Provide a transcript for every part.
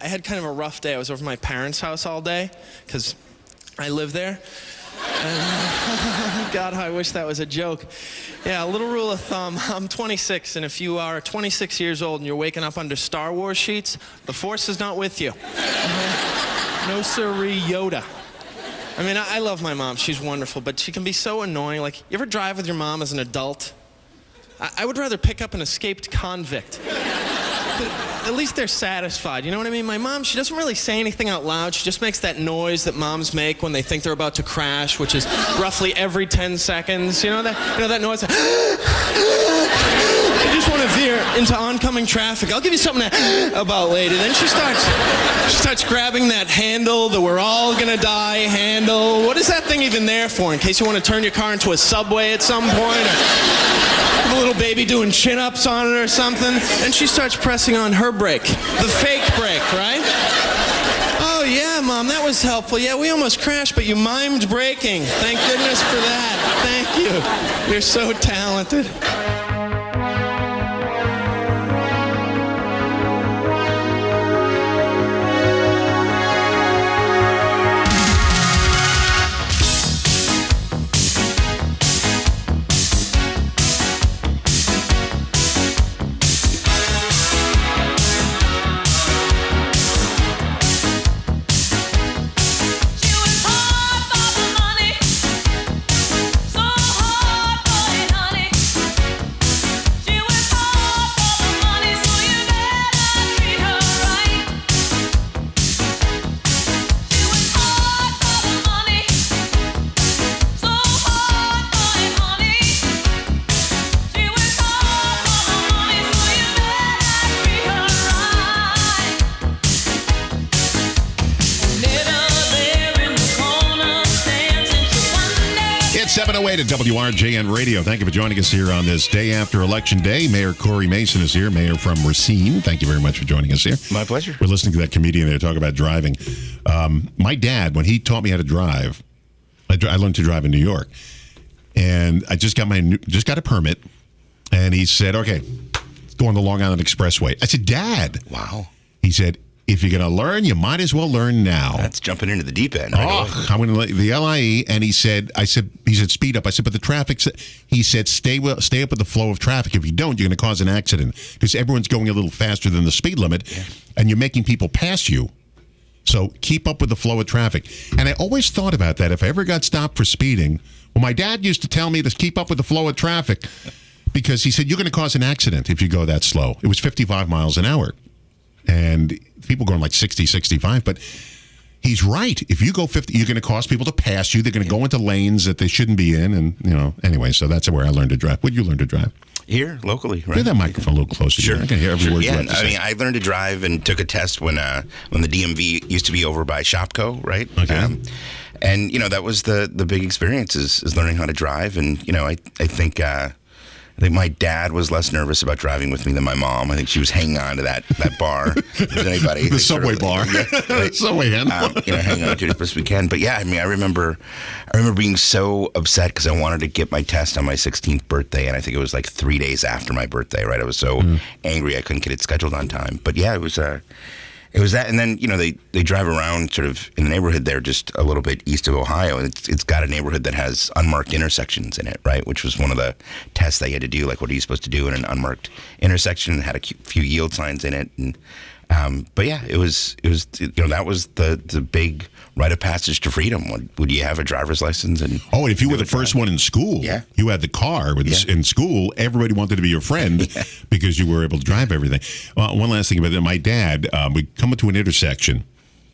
I had kind of a rough day. I was over at my parents' house all day because I live there. And, God, I wish that was a joke. Yeah, a little rule of thumb. I'm 26, and if you are 26 years old and you're waking up under Star Wars sheets, the Force is not with you. No siree, Yoda. I mean, I love my mom. She's wonderful, but she can be so annoying. Like, you ever drive with your mom as an adult? I would rather pick up an escaped convict. At least they're satisfied, you know what I mean? My mom, she doesn't really say anything out loud. She just makes that noise that moms make when they think they're about to crash, which is roughly every 10 seconds. You know that noise? I just want to veer into oncoming traffic. I'll give you something about later. Then she starts grabbing that handle, the we're all gonna die handle. What is that thing even there for? In case you want to turn your car into a subway at some point? Or have a little baby doing chin-ups on it or something? And she starts pressing on her brake. The fake brake, right? Oh, yeah, Mom, that was helpful. Yeah, we almost crashed, but you mimed braking. Thank goodness for that. Thank you. You're so talented. At WRJN Radio. Thank you for joining us here on this day after Election Day. Mayor Cory Mason is here, mayor from Racine. Thank you very much for joining us here. My pleasure. We're listening to that comedian there talk about driving. My dad, when he taught me how to drive, I learned to drive in New York, and I just got a permit, and he said, "Okay, let's go on the Long Island Expressway." I said, "Dad." Wow. He said, "If you're going to learn, you might as well learn now." That's jumping into the deep end. Right away. I'm going to the LIE, and he said, speed up. I said, but the traffic. He said, stay up with the flow of traffic. If you don't, you're going to cause an accident because everyone's going a little faster than the speed limit, and you're making people pass you. So keep up with the flow of traffic. And I always thought about that. If I ever got stopped for speeding, well, my dad used to tell me to keep up with the flow of traffic because he said you're going to cause an accident if you go that slow. It was 55 miles an hour. And people going like 60, 65. But he's right. If you go 50, you're going to cause people to pass you. They're going to go into lanes that they shouldn't be in. And, anyway, so that's where I learned to drive. Where did you learn to drive? Here, locally, right? Get that microphone a little closer. Sure. I can hear every word you have to say. I learned to drive and took a test when the DMV used to be over by Shopko, right? Okay. And, that was the big experience is learning how to drive. And, I think my dad was less nervous about driving with me than my mom. I think she was hanging on to that bar. If there's anybody, the subway bar, right? Subway hand. Hanging on to it as best we can. But yeah, I remember being so upset because I wanted to get my test on my 16th birthday, and I think it was like 3 days after my birthday. Right, I was so angry I couldn't get it scheduled on time. But yeah, it was that, and then they drive around sort of in the neighborhood there, just a little bit east of Ohio, and it's got a neighborhood that has unmarked intersections in it, right? Which was one of the tests they had to do, like what are you supposed to do in an unmarked intersection? It had a few yield signs in it, and but yeah, it was that was the big rite of passage to freedom. Would you have a driver's license? And if you were the first one in school, you had the car. In school, everybody wanted to be your friend because you were able to drive everything. Well, one last thing about that. My dad, we come to an intersection.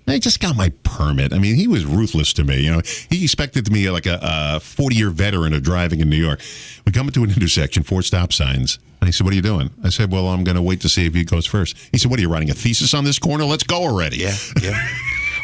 I just got my permit. I mean, he was ruthless to me. He expected me like a 40-year veteran of driving in New York. We come into an intersection, 4 stop signs. And he said, "What are you doing?" I said, "Well, I'm going to wait to see if he goes first." He said, "What are you writing a thesis on this corner? Let's go already." Yeah.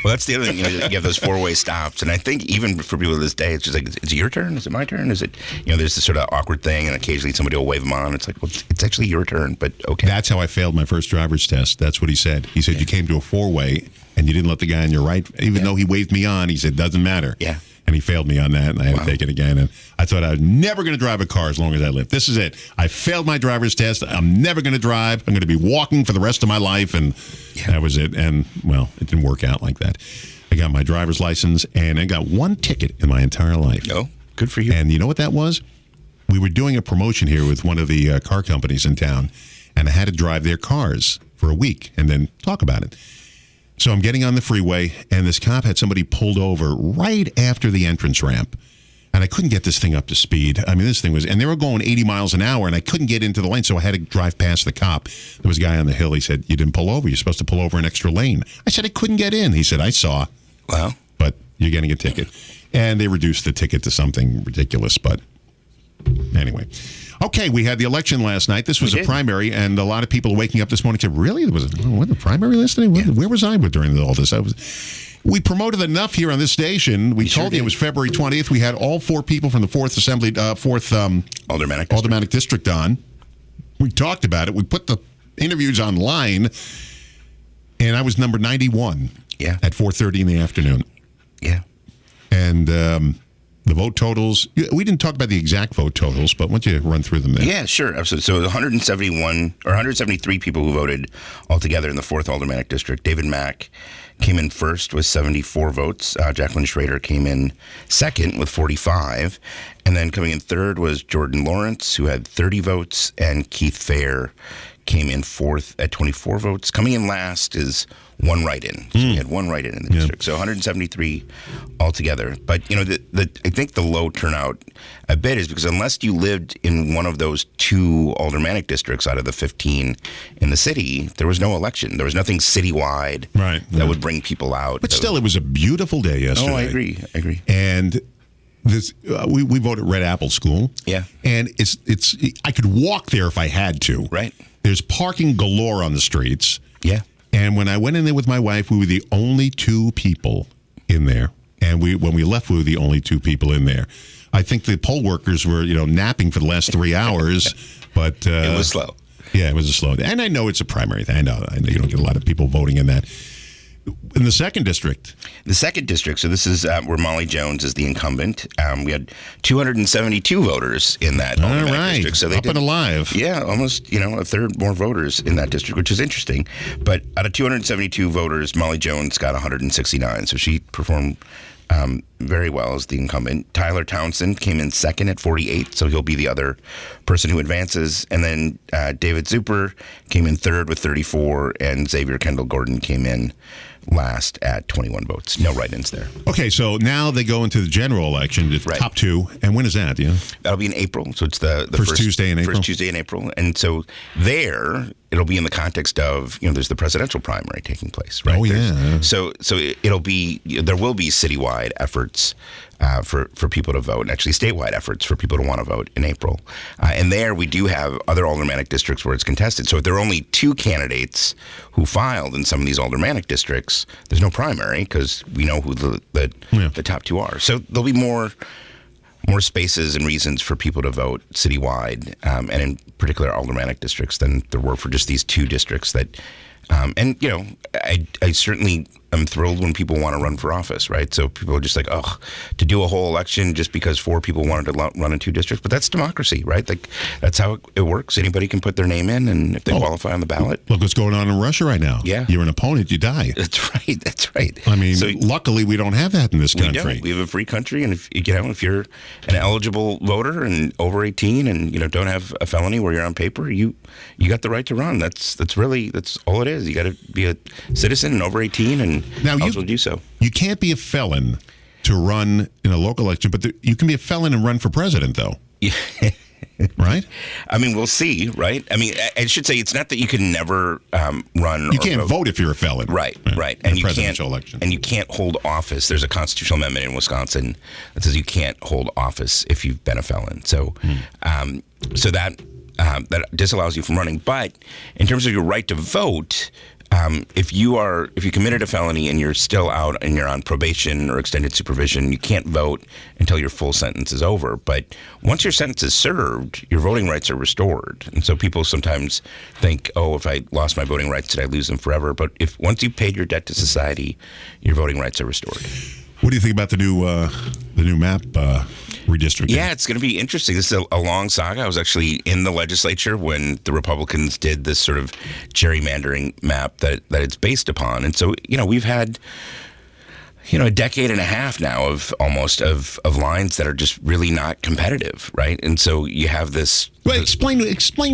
Well, that's the other thing. You have those 4-way stops, and I think even for people to this day, it's just like, is it your turn? Is it my turn? Is it? There's this sort of awkward thing, and occasionally somebody will wave them on. It's like, well, it's actually your turn, but okay. That's how I failed my first driver's test. That's what he said. He said you came to a 4-way and you didn't let the guy on your right, even though he waved me on. He said, "Doesn't matter." Yeah. And he failed me on that, and I had to take it again. And I thought I was never going to drive a car as long as I lived. This is it. I failed my driver's test. I'm never going to drive. I'm going to be walking for the rest of my life, and that was it. And, well, it didn't work out like that. I got my driver's license, and I got one ticket in my entire life. Oh, good for you. And you know what that was? We were doing a promotion here with one of the car companies in town, and I had to drive their cars for a week and then talk about it. So I'm getting on the freeway, and this cop had somebody pulled over right after the entrance ramp. And I couldn't get this thing up to speed. I mean, this thing was, and they were going 80 miles an hour, and I couldn't get into the lane, so I had to drive past the cop. There was a guy on the hill. He said, "You didn't pull over. You're supposed to pull over an extra lane." I said, "I couldn't get in." He said, "I saw." Wow. But you're getting a ticket. And they reduced the ticket to something ridiculous, but anyway. Okay, we had the election last night. This was a primary, and a lot of people waking up this morning said, "Really? There was a primary yesterday? Where was I during all this?" We promoted enough here on this station. We told you it was February 20th. We had all 4 people from the 4th Aldermanic District on. We talked about it. We put the interviews online, and I was number 91 at 4:30 in the afternoon. Yeah. And the vote totals, we didn't talk about the exact vote totals, but why don't you run through them there? Yeah, sure. Absolutely. So 173 people who voted altogether in the 4th Aldermanic District. David Mack came in first with 74 votes. Jacqueline Schrader came in second with 45. And then coming in third was Jordan Lawrence, who had 30 votes, and Keith Fair came in fourth at 24 votes. Coming in last is one write-in. So we had one write-in in the district. So 173 altogether. But, you know, I think the low turnout a bit is because unless you lived in one of those 2 aldermanic districts out of the 15 in the city, there was no election. There was nothing citywide that would bring people out. But still, it was a beautiful day yesterday. Oh, I agree. And this we voted Red Apple School. Yeah. And it's I could walk there if I had to. Right. There's parking galore on the streets. Yeah. And when I went in there with my wife, we were the only 2 people in there. And when we left, we were the only 2 people in there. I think the poll workers were, napping for the last 3 hours, but it was slow. Yeah, it was a slow day. And I know it's a primary thing. I know you don't get a lot of people voting in that. In the 2nd district. The 2nd district, so this is where Molly Jones is the incumbent. We had 272 voters in that district. So they up and alive. Yeah, almost, a third more voters in that district, which is interesting. But out of 272 voters, Molly Jones got 169. So she performed very well as the incumbent. Tyler Townsend came in second at 48, so he'll be the other person who advances. And then David Zuper came in third with 34, and Xavier Kendall Gordon came in last at 21 votes. No write-ins there. Okay, so now they go into the general election, the top 2. And when is that? That'll be in April. So it's the first Tuesday in April. First Tuesday in April. And so there, it'll be in the context of, there's the presidential primary taking place, right? Oh, yeah. So there will be citywide efforts for people to vote, and actually statewide efforts for people to want to vote in April. And there we do have other aldermanic districts where it's contested. So if there are only 2 candidates who filed in some of these aldermanic districts, there's no primary because we know who the top 2 are. So there'll be more spaces and reasons for people to vote citywide, and in particular aldermanic districts, than there were for just these 2 districts that. I certainly am thrilled when people want to run for office, right? So people are just like, to do a whole election just because 4 people wanted to run in 2 districts. But that's democracy, right? Like, that's how it works. Anybody can put their name in, and if they qualify on the ballot. Look what's going on in Russia right now. Yeah. You're an opponent, you die. That's right. I mean, luckily we don't have that in this country. We don't. We have a free country, and if you're an eligible voter and over 18 and don't have a felony where you're on paper, you got the right to run. That's all it is. You got to be a citizen and over 18 and eligible to do so. You can't be a felon to run in a local election, but you can be a felon and run for president, though. Yeah. Right? I mean, we'll see, right? I mean, I should say it's not that you can never run. You can't vote if you're a felon. Right. And you can't election. And you can't hold office. There's a constitutional amendment in Wisconsin that says you can't hold office if you've been a felon. So, so that disallows you from running. But in terms of your right to vote, if you committed a felony and you're still out and you're on probation or extended supervision, you can't vote until your full sentence is over. But once your sentence is served, your voting rights are restored. And so people sometimes think, if I lost my voting rights, did I lose them forever? But once you've paid your debt to society, your voting rights are restored. What do you think about the new map redistricting? Yeah, it's going to be interesting. This is a long saga. I was actually in the legislature when the Republicans did this sort of gerrymandering map that it's based upon. And so, we've had a decade and a half now of lines that are just really not competitive, right? And so you have this. Well, explain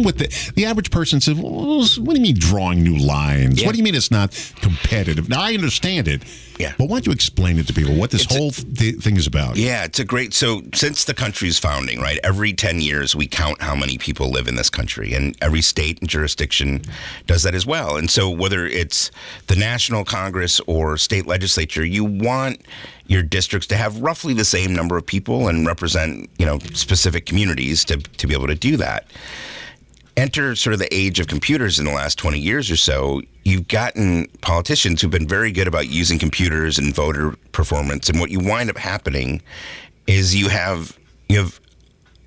what the average person says. Well, what do you mean drawing new lines? Yeah. What do you mean it's not competitive? Now I understand it. Yeah. But why don't you explain it to people what this whole thing is about? Yeah, it's a great. So since the country's founding, right, every 10 years we count how many people live in this country, and every state and jurisdiction does that as well. And so whether it's the National Congress or state legislature, you want your districts to have roughly the same number of people and represent, specific communities to be able to do that. Enter sort of the age of computers in the last 20 years or so. You've gotten politicians who've been very good about using computers and voter performance. And what you wind up happening is you have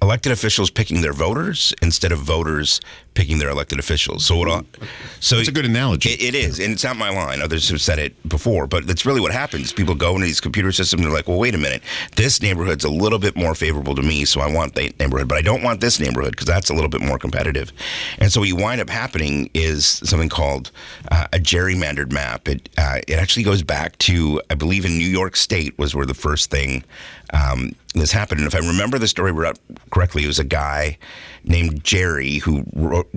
elected officials picking their voters instead of voters picking their elected officials. So it's a good analogy. It is, and it's not my line. Others have said it before, but that's really what happens. People go into these computer systems and they're like, well, wait a minute. This neighborhood's a little bit more favorable to me, so I want that neighborhood, but I don't want this neighborhood because that's a little bit more competitive. And so what you wind up happening is something called a gerrymandered map. It actually goes back to, I believe, in New York State was where the first thing this happened. And if I remember the story correctly, it was a guy named Jerry who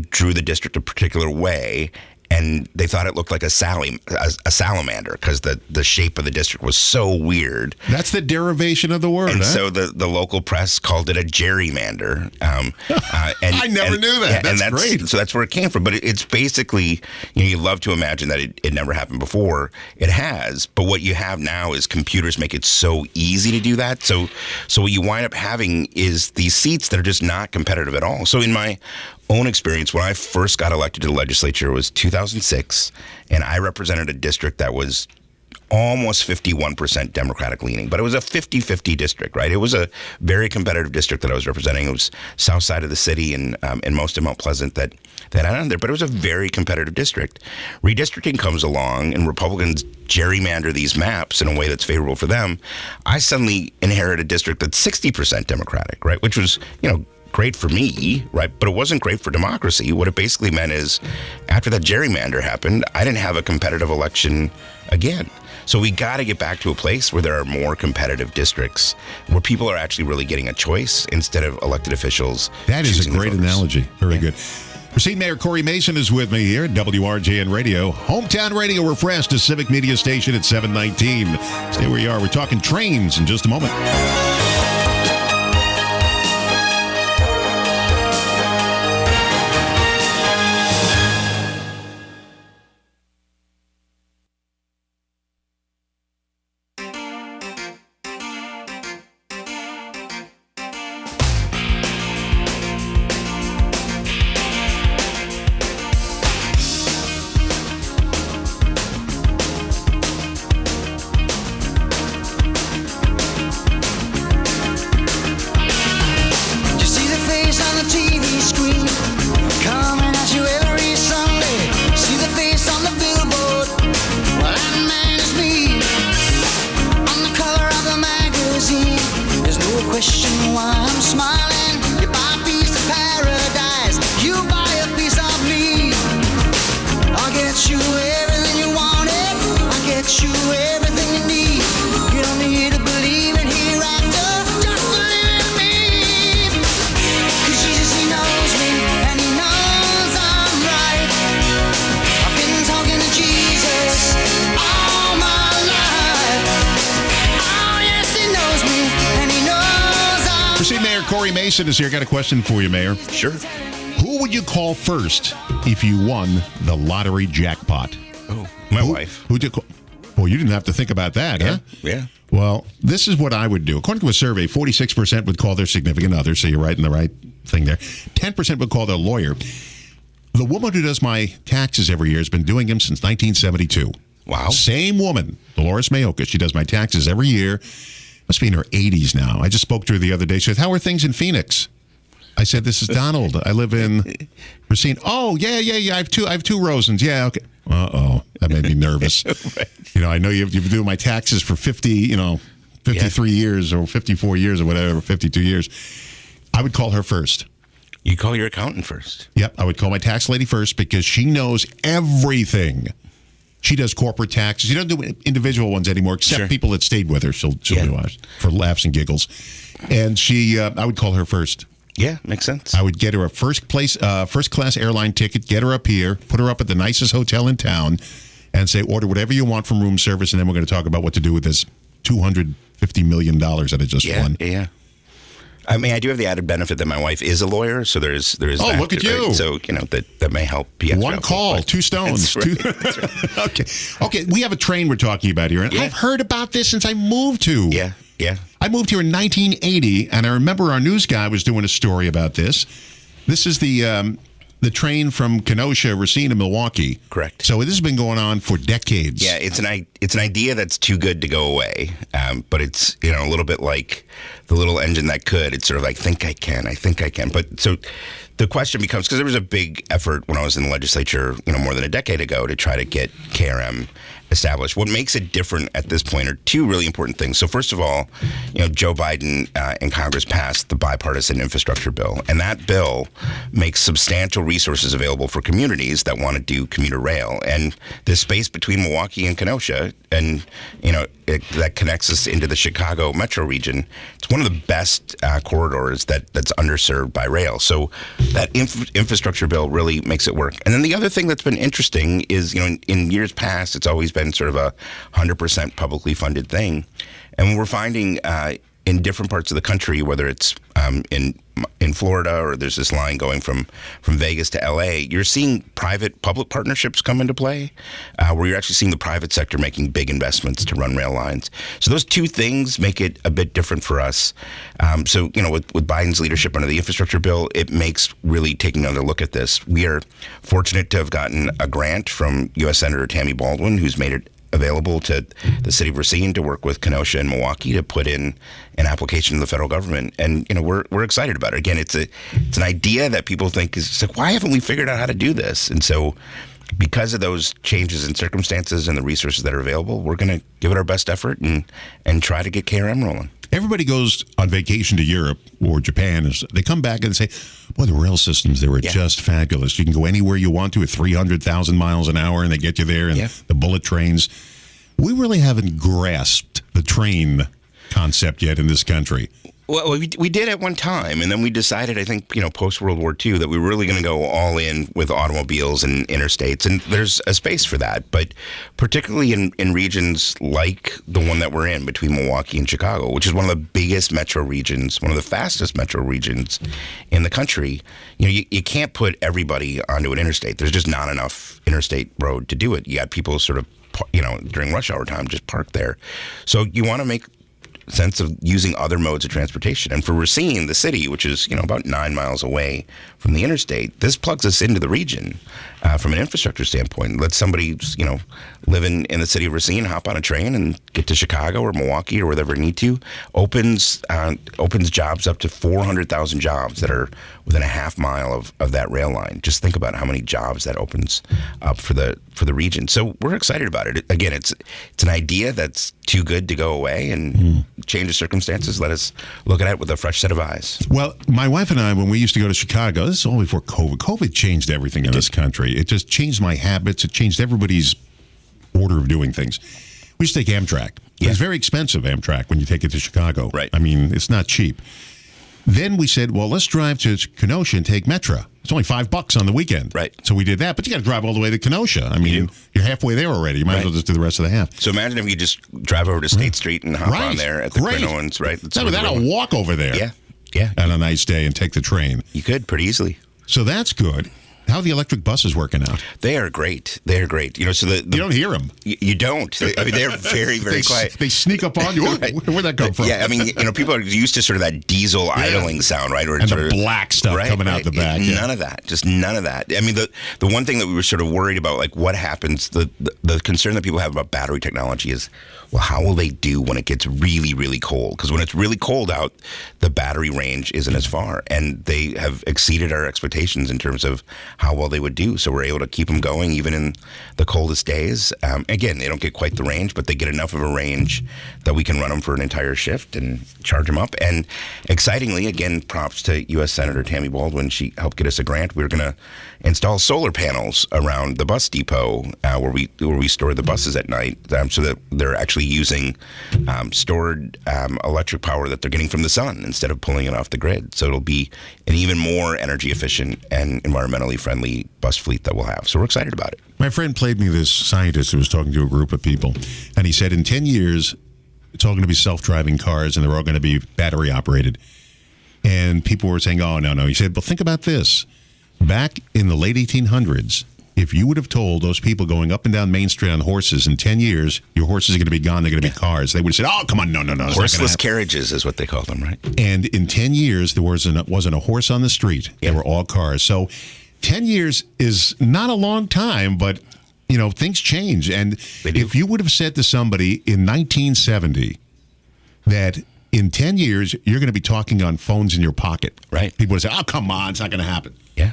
drew the district a particular way, and they thought it looked like a salamander because the shape of the district was so weird. That's the derivation of the word. And so the local press called it a gerrymander. I never knew that. Yeah, that's great. So that's where it came from. But it's basically, you love to imagine that it never happened before. It has. But what you have now is computers make it so easy to do that. So what you wind up having is these seats that are just not competitive at all. So in my own experience, when I first got elected to the legislature, was 2006, and I represented a district that was almost 51% Democratic leaning, but it was a 50-50 district, right? It was a very competitive district that I was representing. It was south side of the city and most of Mount Pleasant that I on there, but it was a very competitive district. Redistricting comes along and Republicans gerrymander these maps in a way that's favorable for them. I suddenly inherit a district that's 60% Democratic, right? Which was, great for me, right? But it wasn't great for democracy. What it basically meant is after that gerrymander happened, I didn't have a competitive election again. So we got to get back to a place where there are more competitive districts, where people are actually really getting a choice instead of elected officials. That is a great analogy. Very good. Racine Mayor Cory Mason is with me here at WRJN Radio. Hometown Radio refreshed, a civic media station at 719. Stay where you are. We're talking trains in just a moment. Racine Mayor Cory Mason is here. I got a question for you, Mayor. Sure. Who would you call first if you won the lottery jackpot? Oh, my wife. Who'd you call? Well, you didn't have to think about that, huh? Yeah. Well, this is what I would do. According to a survey, 46% would call their significant other, so you're right in the right thing there. 10% would call their lawyer. The woman who does my taxes every year has been doing them since 1972. Wow. Same woman, Dolores Mayoka. She does my taxes every year. Must be in her 80s now. I just spoke to her the other day. She said, how are things in Phoenix? I said, this is Donald. I live in Racine. Oh, yeah. I have two Rosens. Yeah, okay. Uh-oh. That made me nervous. Right. I know you've been doing my taxes for 50, 53 years or 54 years or whatever, 52 years. I would call her first. You call your accountant first. Yep, I would call my tax lady first because she knows everything. She does corporate taxes. She doesn't do individual ones anymore, except people that stayed with her. She'll do for laughs and giggles. And I would call her first. Yeah, makes sense. I would get her a first class airline ticket, get her up here, put her up at the nicest hotel in town, and say, order whatever you want from room service, and then we're going to talk about what to do with this $250 million that I just won. Yeah. I mean, I do have the added benefit that my wife is a lawyer, so there is. Oh, that, look at you! Right? So that may help. One call, two stones. That's right. Okay. We have a train we're talking about here, and I've heard about this since I moved to. Yeah. I moved here in 1980, and I remember our news guy was doing a story about this. This is the train from Kenosha-Racine-Milwaukee. Correct. So this has been going on for decades. Yeah, it's an idea that's too good to go away. But it's a little bit like the little engine that could. It's sort of like, I think I can. But so the question becomes, because there was a big effort when I was in the legislature, more than a decade ago, to try to get KRM established. What makes it different at this point are two really important things. So first of all, Joe Biden and Congress passed the bipartisan infrastructure bill, and that bill makes substantial resources available for communities that want to do commuter rail. And this space between Milwaukee and Kenosha, and that connects us into the Chicago metro region, it's one of the best corridors that's underserved by rail. So that infrastructure bill really makes it work. And then the other thing that's been interesting is, in years past, it's always been sort of a 100% publicly funded thing. And we're finding in different parts of the country, whether it's in Florida, or there's this line going from Vegas to LA, you're seeing private-public partnerships come into play, where you're actually seeing the private sector making big investments to run rail lines. So those two things make it a bit different for us. So with Biden's leadership under the infrastructure bill, it makes really taking another look at this. We are fortunate to have gotten a grant from U.S. Senator Tammy Baldwin, who's made it available to the city of Racine to work with Kenosha and Milwaukee to put in an application to the federal government. And we're excited about it. Again, it's an idea that people think is like, why haven't we figured out how to do this? And so because of those changes in circumstances and the resources that are available, we're going to give it our best effort and try to get KRM rolling. Everybody goes on vacation to Europe or Japan. They come back and say, boy, the rail systems there are just fabulous. You can go anywhere you want to at 300,000 miles an hour, and they get you there, and the bullet trains. We really haven't grasped the train concept yet in this country. Well, we did at one time, and then we decided, I think, post-World War II, that we were really going to go all in with automobiles and interstates, and there's a space for that. But particularly in regions like the one that we're in, between Milwaukee and Chicago, which is one of the biggest metro regions, one of the fastest metro regions in the country, you can't put everybody onto an interstate. There's just not enough interstate road to do it. You got people sort of, during rush hour time, just parked there. So you want to make sense of using other modes of transportation. And for Racine, the city, which is about 9 miles away from the interstate, this plugs us into the region from an infrastructure standpoint. Let somebody living in the city of Racine hop on a train and get to Chicago or Milwaukee or wherever they need to. Opens jobs up to 400,000 jobs that are within a half mile of that rail line. Just think about how many jobs that opens up for the region. So we're excited about it. Again, it's an idea that's too good to go away, and change of circumstances let us look at it with a fresh set of eyes. Well, my wife and I, when we used to go to Chicago, this is all before COVID. COVID changed everything in this country. It just changed my habits. It changed everybody's order of doing things. We used to take Amtrak. It's very expensive, Amtrak, when you take it to Chicago. Right. I mean, it's not cheap. Then we said, well, let's drive to Kenosha and take Metro. It's only $5 on the weekend. Right. So we did that, but you got to drive all the way to Kenosha. I mean, you're halfway there already. You might as well just do the rest of the half. So imagine if you just drive over to State Street and hop on there at the Quinoans, right? That'll walk over there. Yeah. On a nice day and take the train. You could pretty easily. So that's good. How are the electric buses working out? They are great. So you don't hear them. You don't. I mean, they're very, very quiet. They sneak up on you. Right. Where'd that come from? Yeah, I mean, people are used to sort of that diesel idling sound, right? And the black stuff coming out the back. None of that. Just none of that. I mean, the one thing that we were sort of worried about, like what happens, the concern that people have about battery technology is, well, how will they do when it gets really, really cold? Because when it's really cold out, the battery range isn't as far. And they have exceeded our expectations in terms of how well they would do. So we're able to keep them going even in the coldest days. Again, they don't get quite the range, but they get enough of a range that we can run them for an entire shift and charge them up. And excitingly, again, props to U.S. Senator Tammy Baldwin. She helped get us a grant. We're going to install solar panels around the bus depot where we store the buses at night, so that they're actually using stored electric power that they're getting from the sun instead of pulling it off the grid. So it'll be an even more energy efficient and environmentally friendly bus fleet that we'll have. So we're excited about it. My friend played me this scientist who was talking to a group of people, and he said in 10 years, it's all going to be self-driving cars, and they're all going to be battery operated. And people were saying, oh, no. He said, well, think about this. Back in the late 1800s, if you would have told those people going up and down Main Street on horses in 10 years, your horses are going to be gone, they're going to be cars, they would have said, oh, come on, no. Horseless carriages is what they call them, right? And in 10 years, there wasn't a horse on the street. They were all cars. So 10 years is not a long time, but, things change. And if you would have said to somebody in 1970 that in 10 years, you're going to be talking on phones in your pocket. Right. People would say, oh, come on, it's not going to happen. Yeah.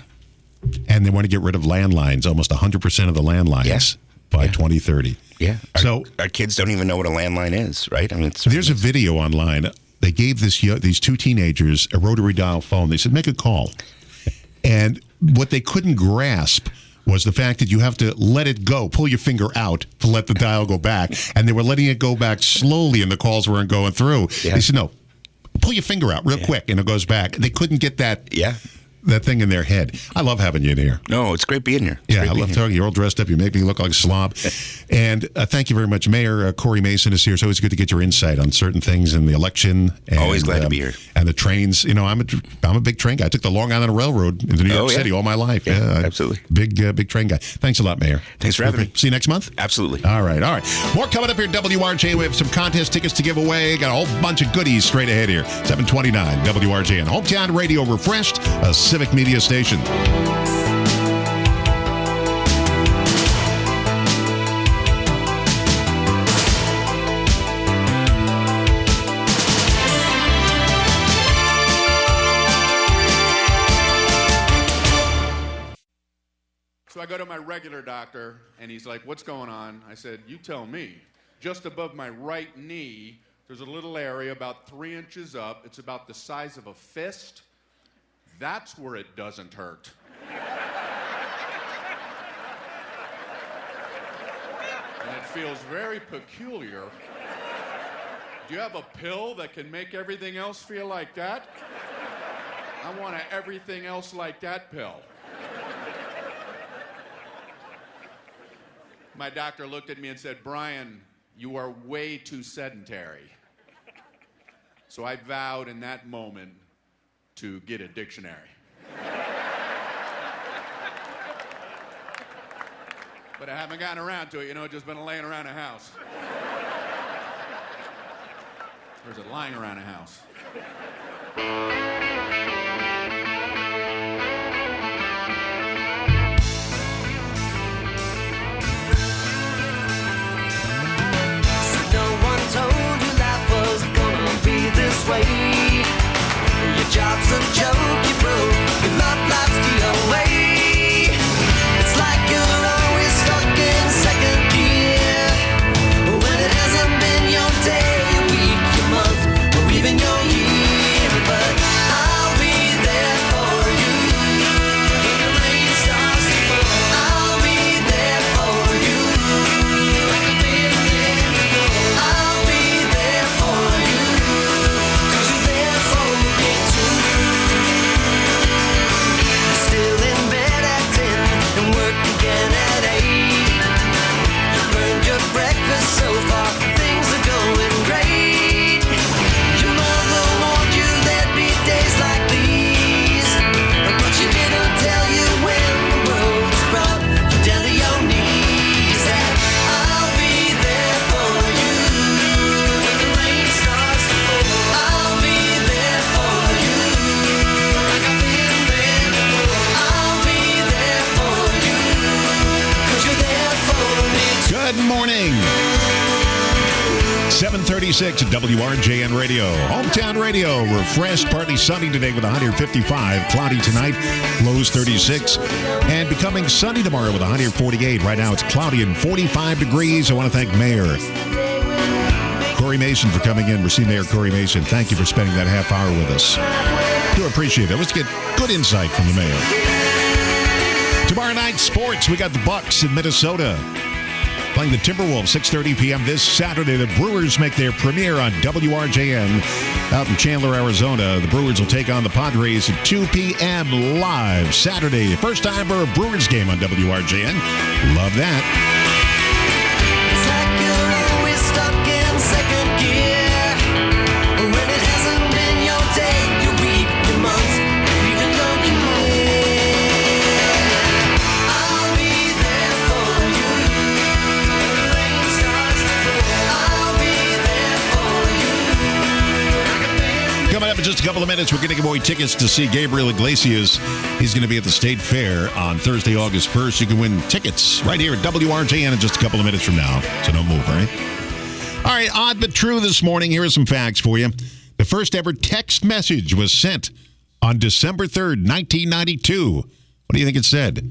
And they want to get rid of landlines, almost 100% of the landlines by 2030. Yeah. So our kids don't even know what a landline is, right? I mean, there's a video online. They gave these two teenagers a rotary dial phone. They said, make a call. And what they couldn't grasp was the fact that you have to let it go, pull your finger out to let the dial go back. And they were letting it go back slowly and the calls weren't going through. Yeah. They said, no, pull your finger out real quick and it goes back. They couldn't get that thing in their head. I love having you in here. No, it's great being here. I love talking. You're all dressed up. You make me look like a slob. And thank you very much. Mayor Cory Mason is here. It's always good to get your insight on certain things in the election. And, always glad to be here. And the trains. I'm a big train guy. I took the Long Island Railroad into New York City all my life. Yeah, absolutely. Big train guy. Thanks a lot, Mayor. Thanks for having me. See you next month? Absolutely. All right. More coming up here at WRJ. We have some contest tickets to give away. Got a whole bunch of goodies straight ahead here. 729 WRJ and Hometown Radio Refreshed, a civic media station. So I go to my regular doctor, and he's like, what's going on? I said, you tell me. Just above my right knee, there's a little area about 3 inches up. It's about the size of a fist. That's where it doesn't hurt. And it feels very peculiar. Do you have a pill that can make everything else feel like that? I want an everything else like that pill. My doctor looked at me and said, Brian, you are way too sedentary. So I vowed in that moment to get a dictionary. But I haven't gotten around to it, just been laying around the house. Or is it lying around the house? Your job's a joke, you broke. Your love life's the away. It's like you're always stuck in second gear. When it hasn't been your day, your week, your month, or even your year. But I'll be there for you. When the rain starts to fall, I'll be there for you. Like I've been there before. I'll be there for you. So far, things are going great. Your mother warned you there'd be days like these, but she didn't tell you when the world was brought you down to your knees. And I'll be there for you when the rain starts to fall. I'll be there for you like I've been there before. I'll be there for you 'cause you're there for me too. Good morning. 736 WRJN Radio. Hometown Radio. Refreshed, partly sunny today with 155. Cloudy tonight, lows 36. And becoming sunny tomorrow with 148. Right now it's cloudy and 45 degrees. I want to thank Mayor Cory Mason for coming in. Racine Mayor Cory Mason, thank you for spending that half hour with us. Do appreciate it. Let's get good insight from the mayor. Tomorrow night, sports. We got the Bucks in Minnesota playing the Timberwolves, 6:30 p.m. this Saturday. The Brewers make their premiere on WRJN out in Chandler, Arizona. The Brewers will take on the Padres at 2 p.m. live Saturday. First time for a Brewers game on WRJN. Love that. It's like you're always stuck in second gear. When it hasn't been your day, your week, your month, even your year. I'll be there for you. When the rain starts to pour, I'll be there for you. Coming up in just a couple of minutes, we're going to give away tickets to see Gabriel Iglesias. He's going to be at the State Fair on Thursday, August 1st. You can win tickets right here at WRJN in just a couple of minutes from now. So don't move, all right? All right, odd but true this morning. Here are some facts for you. The first ever text message was sent on December 3rd, 1992. What do you think it said?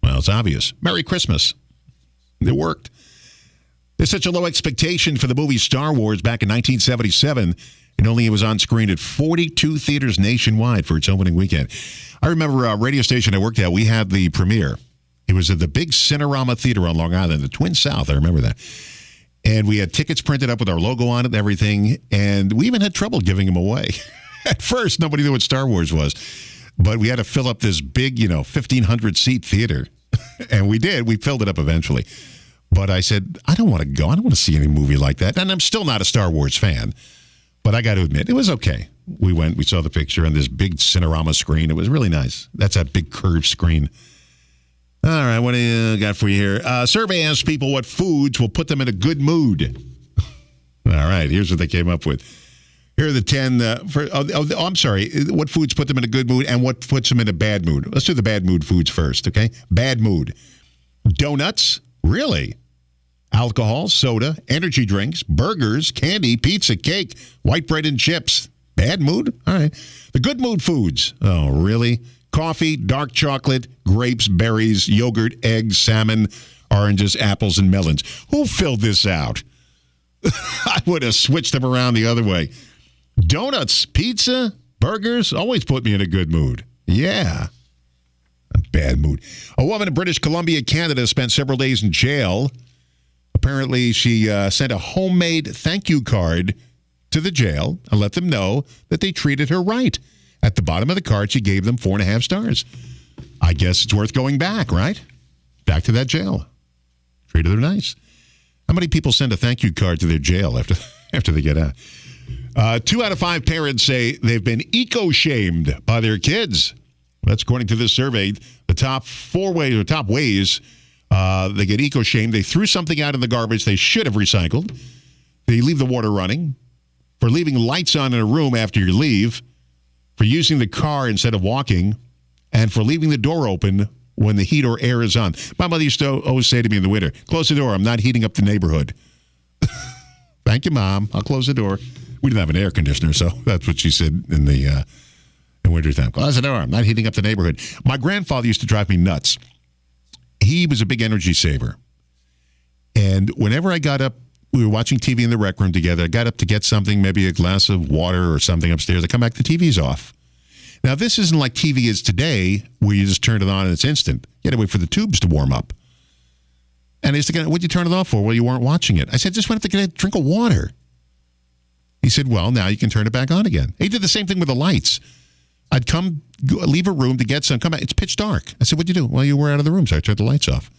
Well, it's obvious. Merry Christmas. It worked. There's such a low expectation for the movie Star Wars back in 1977. And only it was on screen at 42 theaters nationwide for its opening weekend. I remember a radio station I worked at, we had the premiere. It was at the big Cinerama Theater on Long Island, the Twin South. I remember that. And we had tickets printed up with our logo on it and everything. And we even had trouble giving them away. At first, nobody knew what Star Wars was. But we had to fill up this big, 1,500-seat theater. And we did. We filled it up eventually. But I said, I don't want to go. I don't want to see any movie like that. And I'm still not a Star Wars fan. But I got to admit, it was okay. We went, we saw the picture on this big Cinerama screen. It was really nice. That's that big curved screen. All right, what do you got for you here? Survey asks people what foods will put them in a good mood. All right, here's what they came up with. Here are the 10. I'm sorry. What foods put them in a good mood and what puts them in a bad mood? Let's do the bad mood foods first, okay? Bad mood. Donuts? Really? Alcohol, soda, energy drinks, burgers, candy, pizza, cake, white bread and chips. Bad mood? All right. The good mood foods. Oh, really? Coffee, dark chocolate, grapes, berries, yogurt, eggs, salmon, oranges, apples, and melons. Who filled this out? I would have switched them around the other way. Donuts, pizza, burgers always put me in a good mood. Yeah. A bad mood. A woman in British Columbia, Canada, spent several days in jail. Apparently, she sent a homemade thank you card to the jail and let them know that they treated her right. At the bottom of the card, she gave them 4.5 stars. I guess it's worth going back, right? Back to that jail. Treated her nice. How many people send a thank you card to their jail after they get out? 2 out of 5 parents say they've been eco-shamed by their kids. That's according to this survey. The top 4 ways, or top ways they get eco-shamed. They threw something out in the garbage they should have recycled. They leave the water running. For leaving lights on in a room after you leave. For using the car instead of walking. And for leaving the door open when the heat or air is on. My mother used to always say to me in the winter, close the door. I'm not heating up the neighborhood. Thank you, Mom. I'll close the door. We didn't have an air conditioner, so that's what she said in the wintertime. Close the door. I'm not heating up the neighborhood. My grandfather used to drive me nuts. He was a big energy saver. And whenever I got up, we were watching TV in the rec room together. I got up to get something, maybe a glass of water or something upstairs. I come back, the TV's off. Now, this isn't like TV is today, where you just turn it on and it's instant. You had to wait for the tubes to warm up. And I used to go, what'd you turn it off for? Well, you weren't watching it. I said, just went to get a drink of water. He said, well, now you can turn it back on again. He did the same thing with the lights. I'd leave a room to get some, come back, it's pitch dark. I said, what'd you do? Well, you were out of the room, so I turned the lights off.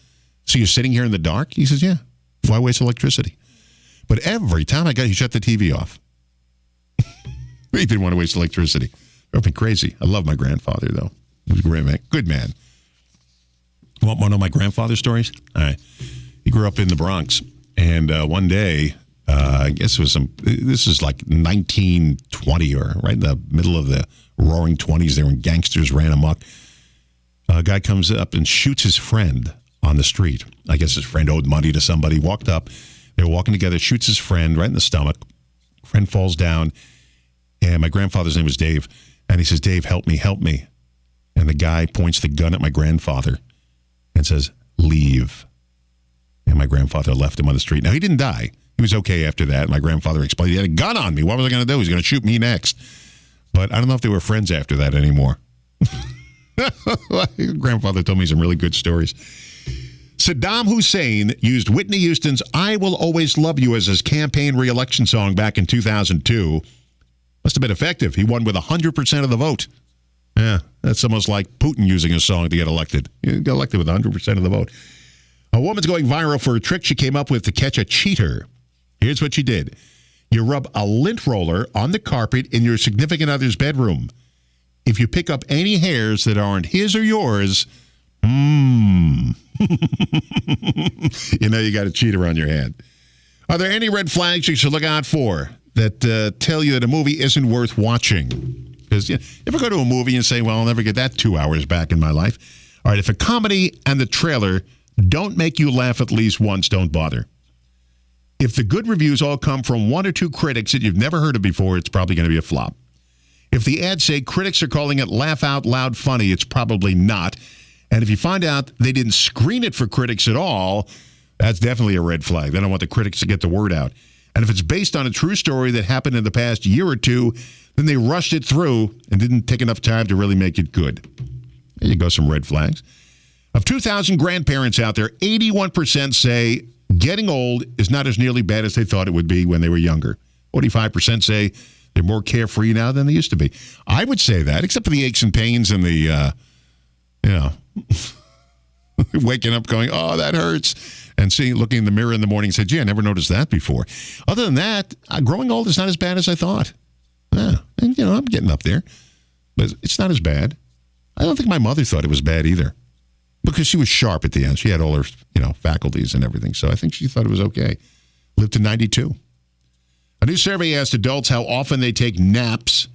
So you're sitting here in the dark? He says, yeah. Why waste electricity? But every time he shut the TV off. He didn't want to waste electricity. Drove me crazy. I love my grandfather, though. He was a great man. Good man. Want one of my grandfather's stories? All right. He grew up in the Bronx. And one day, I guess this is like 1920 or right in the middle of the roaring 20s there when gangsters ran amok. A guy comes up and shoots his friend on the street. I guess his friend owed money to somebody. Walked up. They're walking together, shoots his friend right in the stomach. Friend falls down, and my grandfather's name was Dave. And he says, Dave, help me, help me. And the guy points the gun at my grandfather and says, leave. And my grandfather left him on the street. Now, he didn't die. He was okay after that. My grandfather explained, he had a gun on me. What was I going to do? He was going to shoot me next. But I don't know if they were friends after that anymore. Grandfather told me some really good stories. Saddam Hussein used Whitney Houston's I Will Always Love You as his campaign re-election song back in 2002. Must have been effective. He won with 100% of the vote. Yeah, that's almost like Putin using a song to get elected. You got elected with 100% of the vote. A woman's going viral for a trick she came up with to catch a cheater. Here's what she did. You rub a lint roller on the carpet in your significant other's bedroom. If you pick up any hairs that aren't his or yours, you know you got a cheater on your hand. Are there any red flags you should look out for that tell you that a movie isn't worth watching? Because you ever go to a movie and say, well, I'll never get that 2 hours back in my life? All right, if a comedy and the trailer don't make you laugh at least once, don't bother. If the good reviews all come from one or two critics that you've never heard of before, it's probably going to be a flop. If the ads say critics are calling it laugh out loud funny, it's probably not. And if you find out they didn't screen it for critics at all, that's definitely a red flag. They don't want the critics to get the word out. And if it's based on a true story that happened in the past year or two, then they rushed it through and didn't take enough time to really make it good. There you go, some red flags. Of 2,000 grandparents out there, 81% say getting old is not as nearly bad as they thought it would be when they were younger. 45% say they're more carefree now than they used to be. I would say that, except for the aches and pains and the, waking up going, oh, that hurts. And looking in the mirror in the morning and said, gee, I never noticed that before. Other than that, growing old is not as bad as I thought. Yeah. And, I'm getting up there. But it's not as bad. I don't think my mother thought it was bad either. Because she was sharp at the end. She had all her, faculties and everything. So I think she thought it was okay. Lived to 92. A new survey asked adults how often they take naps.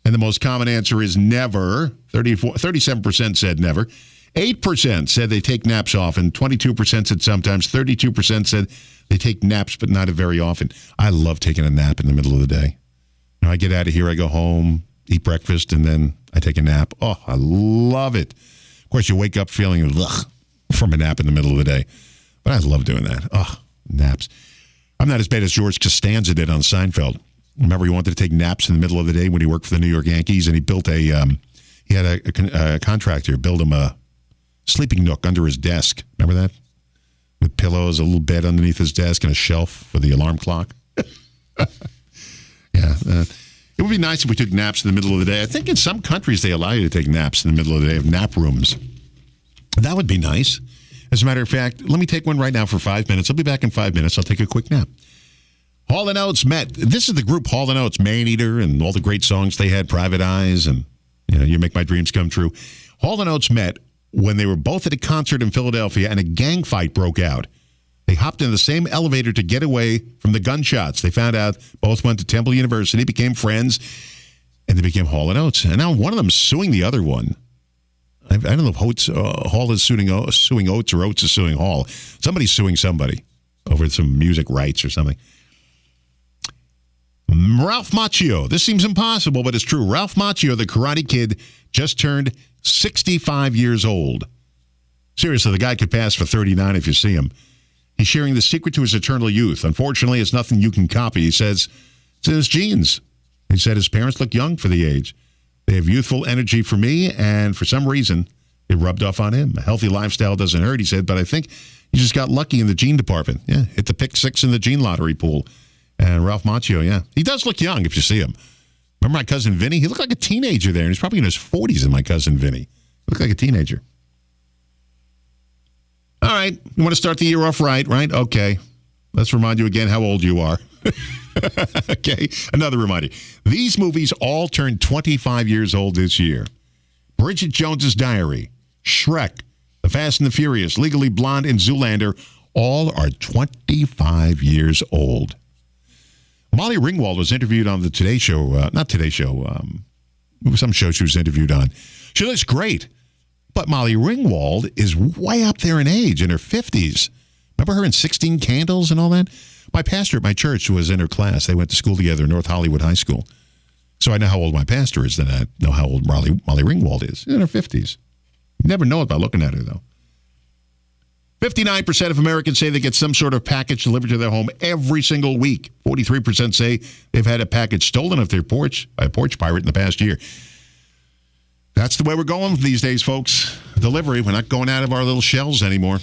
And the most common answer is never. 37% said never. 8% said they take naps often. 22% said sometimes. 32% said they take naps, but not very often. I love taking a nap in the middle of the day. I get out of here, I go home, eat breakfast, and then I take a nap. Oh, I love it. Of course, you wake up feeling from a nap in the middle of the day. But I love doing that. Oh, naps. I'm not as bad as George Costanza did on Seinfeld. Remember, he wanted to take naps in the middle of the day when he worked for the New York Yankees, and he built he had a contractor build him a sleeping nook under his desk. Remember that? With pillows, a little bed underneath his desk, and a shelf for the alarm clock. Yeah. It would be nice if we took naps in the middle of the day. I think in some countries they allow you to take naps in the middle of the day, of nap rooms. That would be nice. As a matter of fact, let me take one right now for 5 minutes. I'll be back in 5 minutes. I'll take a quick nap. Hall & Oates met. This is the group Hall & Oates, Man Eater, and all the great songs they had, Private Eyes, and You Make My Dreams Come True. Hall & Oates met when they were both at a concert in Philadelphia and a gang fight broke out. They hopped in the same elevator to get away from the gunshots. They found out both went to Temple University, became friends, and they became Hall & Oates. And now one of them is suing the other one. I don't know if Hall is suing Oates or Oates is suing Hall. Somebody's suing somebody over some music rights or something. Ralph Macchio. This seems impossible, but it's true. Ralph Macchio, the Karate Kid, just turned 65 years old. Seriously, the guy could pass for 39 if you see him. He's sharing the secret to his eternal youth. Unfortunately, it's nothing you can copy. He says it's in his genes. He said his parents look young for the age. They have youthful energy for me, and for some reason, it rubbed off on him. A healthy lifestyle doesn't hurt, he said, but I think he just got lucky in the gene department. Yeah, hit the pick 6 in the gene lottery pool. And Ralph Macchio, yeah. He does look young if you see him. Remember my cousin Vinny? He looked like a teenager there, and he's probably in his 40s in my cousin Vinny. He looked like a teenager. All right, you want to start the year off right? Okay. Let's remind you again how old you are. Okay, another reminder. These movies all turned 25 years old this year. Bridget Jones's Diary, Shrek, The Fast and the Furious, Legally Blonde, and Zoolander all are 25 years old. Molly Ringwald was interviewed on the Today Show, not Today Show, some show she was interviewed on. She looks great. But Molly Ringwald is way up there in age, in her 50s. Remember her in 16 Candles and all that? My pastor at my church was in her class. They went to school together, North Hollywood High School. So I know how old my pastor is, then I know how old Molly Ringwald is. She's in her 50s. You never know it by looking at her, though. 59% of Americans say they get some sort of package delivered to their home every single week. 43% say they've had a package stolen off their porch by a porch pirate in the past year. That's the way we're going these days, folks. Delivery. We're not going out of our little shells anymore.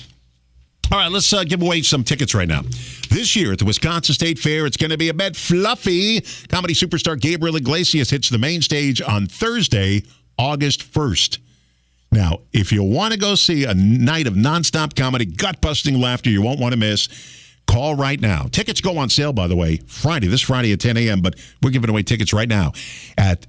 All right, let's give away some tickets right now. This year at the Wisconsin State Fair, it's going to be a bit fluffy. Comedy superstar Gabriel Iglesias hits the main stage on Thursday, August 1st. Now, if you want to go see a night of nonstop comedy, gut-busting laughter you won't want to miss, call right now. Tickets go on sale, by the way, this Friday at 10 a.m., but we're giving away tickets right now at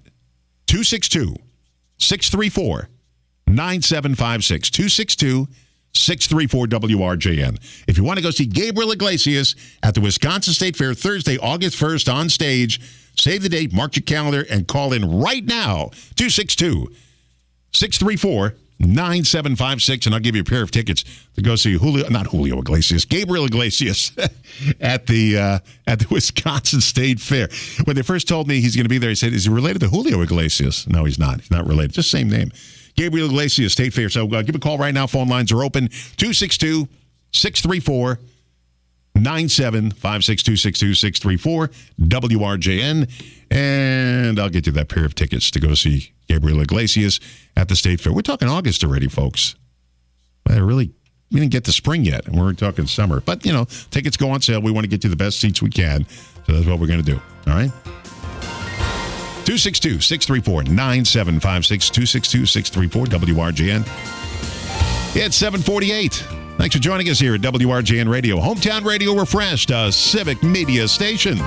262-634-9756. 262-634-WRJN. If you want to go see Gabriel Iglesias at the Wisconsin State Fair Thursday, August 1st on stage, save the date, mark your calendar, and call in right now, 262-634-9756, and I'll give you a pair of tickets to go see Gabriel Iglesias at the Wisconsin State Fair. When they first told me he's going to be there, he said, is he related to Julio Iglesias? No, he's not. He's not related. Just same name. Gabriel Iglesias State Fair. So give a call right now. Phone lines are open. 262-634-9756. 262-634-WRJN. And I'll get you that pair of tickets to go see Gabriel Iglesias at the State Fair. We're talking August already, folks. We didn't get to spring yet, and we're talking summer. But, tickets go on sale. We want to get you the best seats we can. So that's what we're going to do. All right? 262-634-9756. 262-634-WRJN. It's 748. Thanks for joining us here at WRJN Radio. Hometown Radio Refreshed, a civic media station.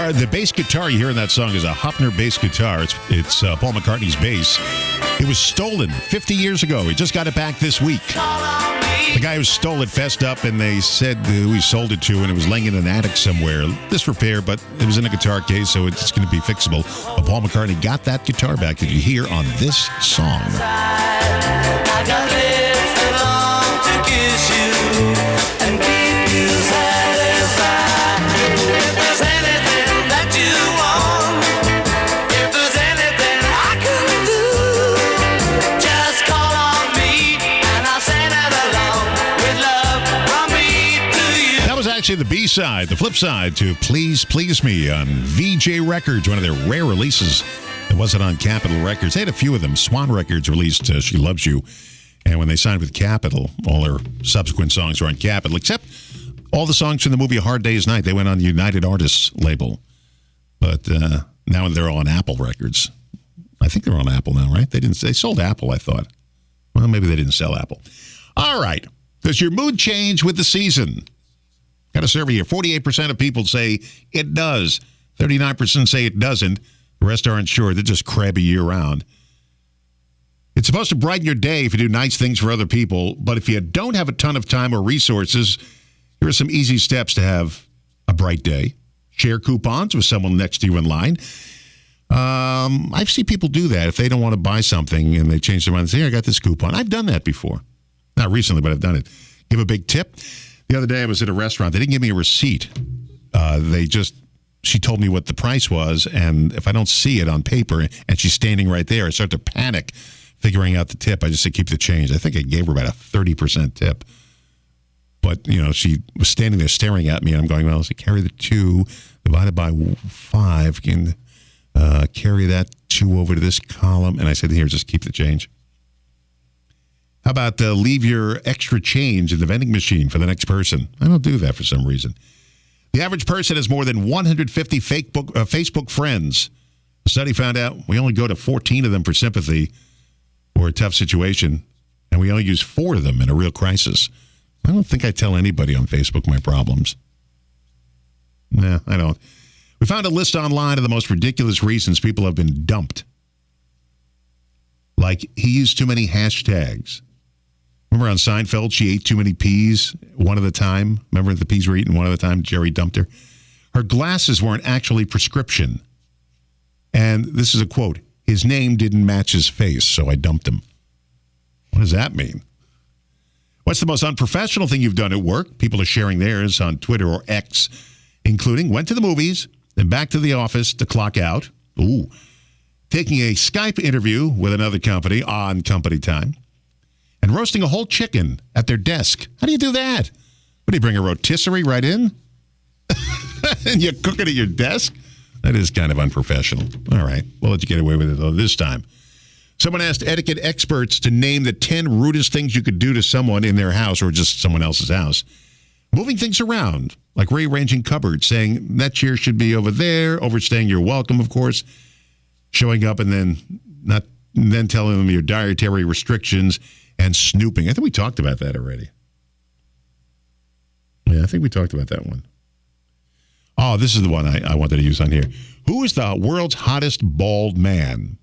The bass guitar you hear in that song is a Hopner bass guitar. It's Paul McCartney's bass. It was stolen 50 years ago. He just got it back this week. The guy who stole it fessed up, and they said who he sold it to, and it was laying in an attic somewhere. Disrepair, but it was in a guitar case, so it's going to be fixable. But Paul McCartney got that guitar back that you hear on this song. I got lips that long to kiss you and keep you satisfied. If there's anything that you want, if there's anything I can do, just call on me and I'll send it along with love from me to you. That was actually the B-side, the flip side to Please Please Me on VJ Records, one of their rare releases. It wasn't on Capitol Records. They had a few of them. Swan Records released She Loves You. And when they signed with Capitol, all their subsequent songs were on Capitol, except all the songs from the movie A Hard Day's Night. They went on the United Artists label. But now they're on Apple Records. I think they're on Apple now, right? They sold Apple, I thought. Well, maybe they didn't sell Apple. All right. Does your mood change with the season? Got a survey here. 48% of people say it does. 39% say it doesn't. The rest aren't sure. They're just crabby year-round. It's supposed to brighten your day if you do nice things for other people, but if you don't have a ton of time or resources, here are some easy steps to have a bright day. Share coupons with someone next to you in line. I've seen people do that. If they don't want to buy something and they change their mind and say, here, I got this coupon. I've done that before. Not recently, but I've done it. Give a big tip. The other day I was at a restaurant. They didn't give me a receipt. She told me what the price was, and if I don't see it on paper and she's standing right there, I start to panic figuring out the tip. I just said, keep the change. I think I gave her about a 30% tip. But, she was standing there staring at me, and I'm going, well, carry the 2 divided by 5. Can carry that 2 over to this column. And I said, here, just keep the change. How about leave your extra change in the vending machine for the next person? I don't do that for some reason. The average person has more than 150 Facebook friends. A study found out we only go to 14 of them for sympathy or a tough situation, and we only use 4 of them in a real crisis. I don't think I tell anybody on Facebook my problems. Nah, I don't. We found a list online of the most ridiculous reasons people have been dumped. Like, he used too many hashtags. Remember on Seinfeld, she ate too many peas one at a time? Remember the peas were eaten one at a time? Jerry dumped her. Her glasses weren't actually prescription. And this is a quote. His name didn't match his face, so I dumped him. What does that mean? What's the most unprofessional thing you've done at work? People are sharing theirs on Twitter or X, including went to the movies, then back to the office to clock out. Ooh. Taking a Skype interview with another company on company time. And roasting a whole chicken at their desk. How do you do that? What, do you bring a rotisserie right in? And you cook it at your desk? That is kind of unprofessional. All right. We'll let you get away with it, though, this time. Someone asked etiquette experts to name the 10 rudest things you could do to someone in their house or just someone else's house. Moving things around, like rearranging cupboards, saying that chair should be over there, overstaying your welcome, of course, showing up and then telling them your dietary restrictions, and snooping. I think we talked about that already. Yeah, I think we talked about that one. Oh, this is the one I wanted to use on here. Who is the world's hottest bald man?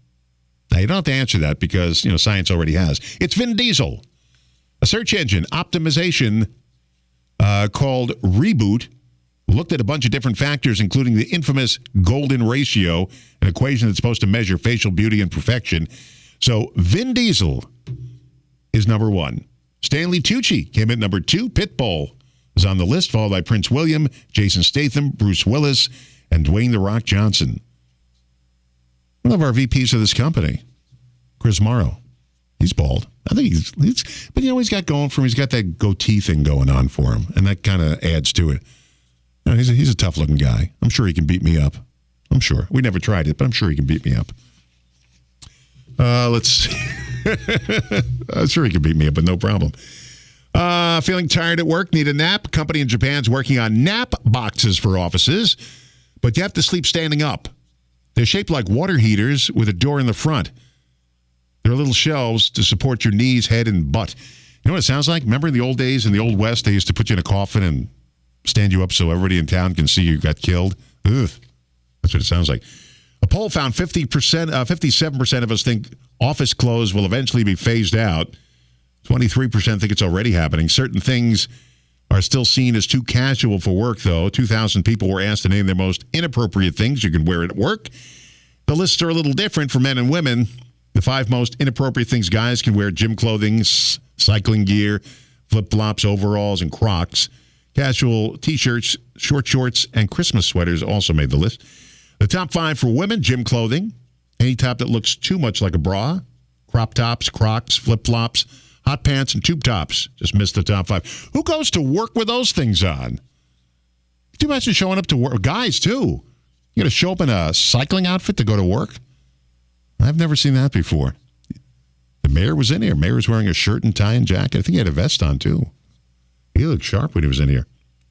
Now, you don't have to answer that because, science already has. It's Vin Diesel. A search engine optimization called Reboot looked at a bunch of different factors, including the infamous golden ratio, an equation that's supposed to measure facial beauty and perfection. So Vin Diesel is number 1. Stanley Tucci came in number 2. Pitbull is on the list, followed by Prince William, Jason Statham, Bruce Willis, and Dwayne "The Rock" Johnson. One of our VPs of this company, Chris Morrow. He's bald. I think he's but he's got going for him. He's got that goatee thing going on for him, and that kind of adds to it. He's a tough-looking guy. I'm sure he can beat me up. I'm sure. We never tried it, but I'm sure he can beat me up. Let's see. I'm sure he can beat me up, but no problem. Feeling tired at work? Need a nap? A company in Japan's working on nap boxes for offices, but you have to sleep standing up. They're shaped like water heaters with a door in the front. There are little shelves to support your knees, head, and butt. You know what it sounds like? Remember in the old days, in the Old West, they used to put you in a coffin and stand you up so everybody in town can see you got killed? Ugh. That's what it sounds like. A poll found 57% of us think office clothes will eventually be phased out. 23% think it's already happening. Certain things are still seen as too casual for work, though. 2,000 people were asked to name their most inappropriate things you can wear at work. The lists are a little different for men and women. The 5 most inappropriate things guys can wear: gym clothing, cycling gear, flip-flops, overalls, and Crocs. Casual T-shirts, short shorts, and Christmas sweaters also made the list. The top 5 for women: gym clothing, any top that looks too much like a bra, crop tops, Crocs, flip-flops, hot pants, and tube tops. Just missed the top 5. Who goes to work with those things on? Could you imagine showing up to work? Guys, too. You got to show up in a cycling outfit to go to work? I've never seen that before. The mayor was in here. Mayor was wearing a shirt and tie and jacket. I think he had a vest on, too. He looked sharp when he was in here.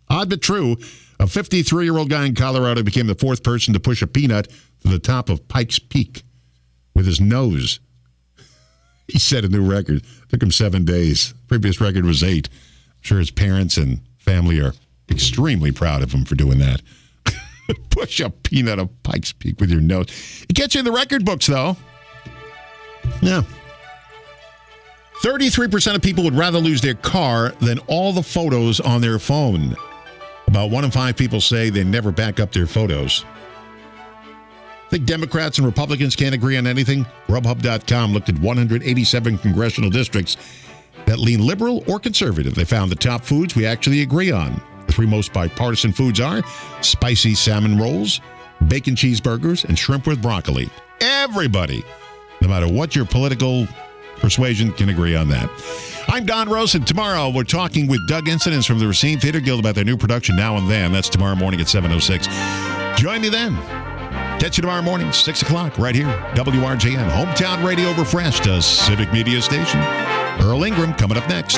Odd but true, a 53-year-old guy in Colorado became the 4th person to push a peanut to the top of Pikes Peak with his nose. He set a new record. Took him 7 days. Previous record was 8. I'm sure his parents and family are Extremely proud of him for doing that. Push a peanut of Pikes Peak with your nose. It gets you in the record books, though. Yeah. 33% of people would rather lose their car than all the photos on their phone. About 1 in 5 people say they never back up their photos. Think Democrats and Republicans can't agree on anything? Grubhub.com looked at 187 congressional districts that lean liberal or conservative. They found the top foods we actually agree on. The 3 most bipartisan foods are spicy salmon rolls, bacon cheeseburgers, and shrimp with broccoli. Everybody, no matter what your political persuasion, can agree on that. I'm Don Rosen. Tomorrow, we're talking with Doug Incidents from the Racine Theater Guild about their new production, Now and Then. That's tomorrow morning at 7:06. Join me then. Catch you tomorrow morning, 6 o'clock, right here. WRJN, Hometown Radio Refreshed, a civic media station. Earl Ingram coming up next.